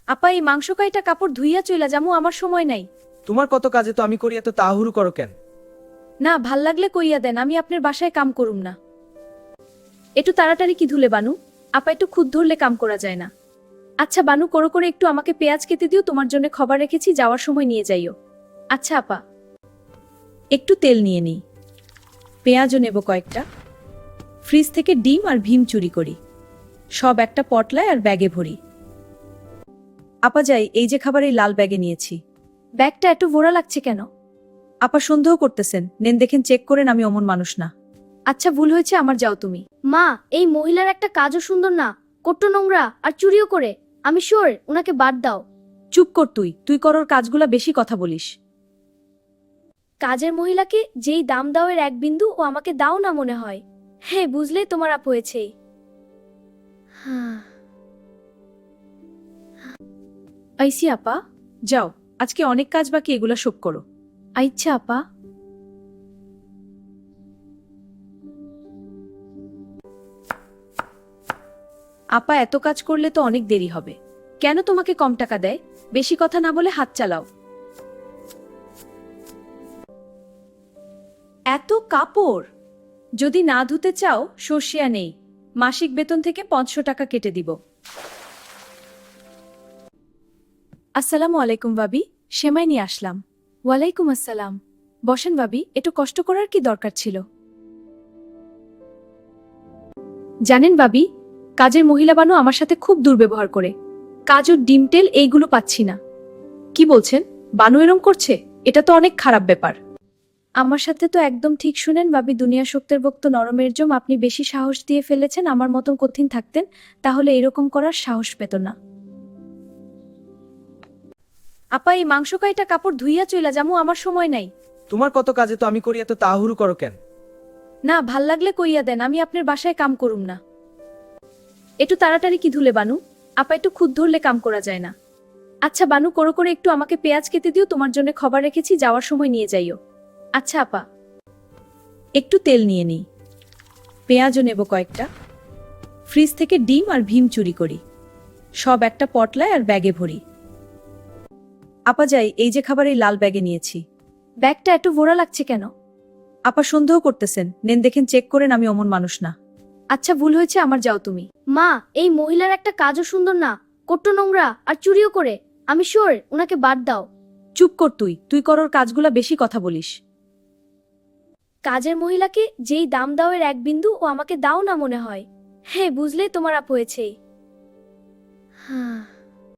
আপা এই মাংস কাইটা কাপড় ধুইয়া চইলা যামু, আমার সময় নাই। তোমার কত কাজে তো আমি করি, এত তাড়াহুড়ো করো কেন? না ভাল লাগলে কইয়া দেন, আমি আপনার বাসায় কাম করুম না। একটু তাড়াতাড়ি কি ধুলে বানু? আপা একটু খুদ ধরলে কাম করা যায় না। আচ্ছা বানু, করো করে একটু আমাকে পেঁয়াজ কেটে দিও, তোমার জন্য খবর রেখেছি, যাওয়ার সময় নিয়ে যাইও। আচ্ছা আপা। একটু তেল নিয়ে নিই, পেঁয়াজও নেব কয়েকটা। ফ্রিজ থেকে ডিম আর ভীম চুরি করি, সব একটা পটলায় আর ব্যাগে ভরি। আপা যাই, এই যে খাবার এই লাল ব্যাগে নিয়েছি। ব্যাগটা এত ভরা লাগছে কেন? আপা সন্দেহ করতেছেন, নেন দেখেন, চেক করেন, আমি অমন মানুষ না। আচ্ছা ভুল হয়েছে আমার, যাও তুমি। মা, এই মহিলার একটা কাজও সুন্দর না, কট্ট নোংরা আর চুরিও করে। আমি শিওর ওনাকে বাদ দাও। চুপ কর তুই, তুই করোর কাজগুলা বেশি কথা বলিস। কাজের মহিলাকে যেই দাম দাও এর এক বিন্দু ও আমাকে দাও না মনে হয়। হ্যাঁ বুঝলে তোমার আপ হয়েছে। আইসি আপা, যাও, আজকে অনেক কাজ বাকি, এগুলা শোক করো। আচ্ছা আপা। আপা এত কাজ করলে তো অনেক দেরি হবে। কেন তোমাকে কম টাকা দেয়? বেশি কথা না বলে হাত চালাও। এত কাপড় যদি না ধুতে চাও, সর্ষিয়া নেই, মাসিক বেতন থেকে 500 টাকা কেটে দিব। আসসালামু আলাইকুম ভাবি, সেমাই নিয়ে আসলাম। ওয়ালাইকুম আসসালাম। বসেন ভাবি, একটু কষ্ট করার কি দরকার ছিল? জানেন ভাবি, কাজের মহিলা বানু আমার সাথে খুব দুর্ব্যবহার করে। কাজ ও ডিম তেল এইগুলো পাচ্ছি না। কি বলছেন? বানু এরম করছে? এটা তো অনেক খারাপ ব্যাপার। আমার সাথে তো একদম ঠিক শুনেন ভাবি, দুনিয়া শক্তের বক্ত নরমের জম, আপনি বেশি সাহস দিয়ে ফেলেছেন। আমার মতন কঠিন থাকতেন তাহলে এরকম করার সাহস পেত না। আপা এই মাংস কাইটা কাপড় ধুইয়া চইলা যামু, আমার সময় নাই। তোমার কত কাজে তো আমি করি, এত তাড়াহুড়ো করো কেন? না ভাল লাগলে কইয়া দেন, আমি আপনার বাসায় কাম করুম না। একটু তাড়াতাড়ি কি ধুলে বানু? আপা একটু খুদ ধরলে কাম করা যায় না। আচ্ছা বানু, করো করে একটু আমাকে পেঁয়াজ কেটে দিও, তোমার জন্য খবর রেখেছি, যাওয়ার সময় নিয়ে যাইও। আচ্ছা আপা। একটু তেল নিয়ে নিই, পেঁয়াজও নেব কয়েকটা। ফ্রিজ থেকে ডিম আর ভীম চুরি করি, সব একটা পটলায় আর ব্যাগে ভরি। আপা যাই, এই যে খাবার এই লাল ব্যাগে নিয়েছি। ব্যাগটা এত ভরা লাগছে কেন? আপা সন্দেহ করতেছেন, নেন দেখেন, চেক করেন, আমি অমন মানুষ না। আচ্ছা ভুল হয়েছে আমার, যাও তুমি। মা, এই মহিলার একটা কাজও সুন্দর না, কট্ট নোংরা আর চুরিও করে। আমি শিওর ওনাকে বাদ দাও। চুপ কর তুই, তুই করোর কাজগুলা বেশি কথা বলিস। কাজের মহিলাকে যেই দাম দাও এর এক বিন্দু ও আমাকে দাও না মনে হয়। হ্যাঁ বুঝলে তোমার আপ হয়েছে।